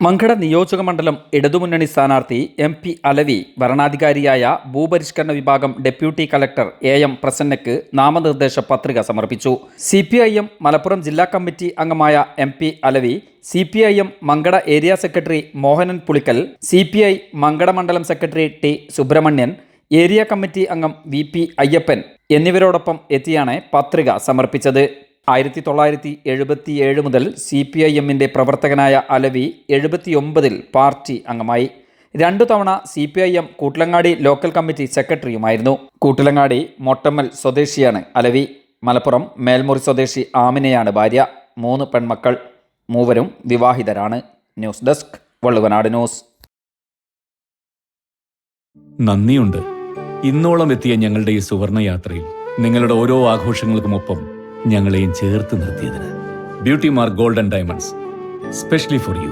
മങ്കട നിയോജകമണ്ഡലം ഇടതുമുന്നണി സ്ഥാനാർത്ഥി എം.പി. അലവി വരണാധികാരിയായ ഭൂപരിഷ്കരണ വിഭാഗം ഡെപ്യൂട്ടി കളക്ടർ എ.എം. പ്രസന്നയ്ക്ക് നാമനിർദ്ദേശ പത്രിക സമർപ്പിച്ചു. CPIM മലപ്പുറം ജില്ലാ കമ്മിറ്റി അംഗമായ M P. Alavi, CPIM Mankada area secretary Mohanan Pulikkal, CPI Mankada മണ്ഡലം secretary T. Subrahmanyan, area committee അംഗം VP അയ്യപ്പൻ എന്നിവരോടൊപ്പം എത്തിയാണ് പത്രിക സമർപ്പിച്ചത്. 1977 മുതൽ CPIMന്റെ പ്രവർത്തകനായ അലവി 79-ൽ പാർട്ടി അംഗമായി. 2 തവണ CPIM കൂട്ടിലങ്ങാടി ലോക്കൽ കമ്മിറ്റി സെക്രട്ടറിയുമായിരുന്നു. കൂട്ടിലങ്ങാടി മൊട്ടമ്മൽ സ്വദേശിയാണ് അലവി. മലപ്പുറം മേൽമുറി സ്വദേശി ആമിനയാണ് ഭാര്യ. 3 പെൺമക്കൾ, മൂവരും വിവാഹിതരാണ്. News desk Valluvanad news. നന്ദിയുണ്ട്. ഇന്നോളം എത്തിയ ഞങ്ങളുടെ ഈ സുവർണ യാത്രയിൽ നിങ്ങളുടെ ഓരോ ആഘോഷങ്ങൾക്കുമൊപ്പം ഞങ്ങളെയും ചേർത്ത് നിർത്തിയതിന്. Beauty Mark Gold and Diamonds, specially for U.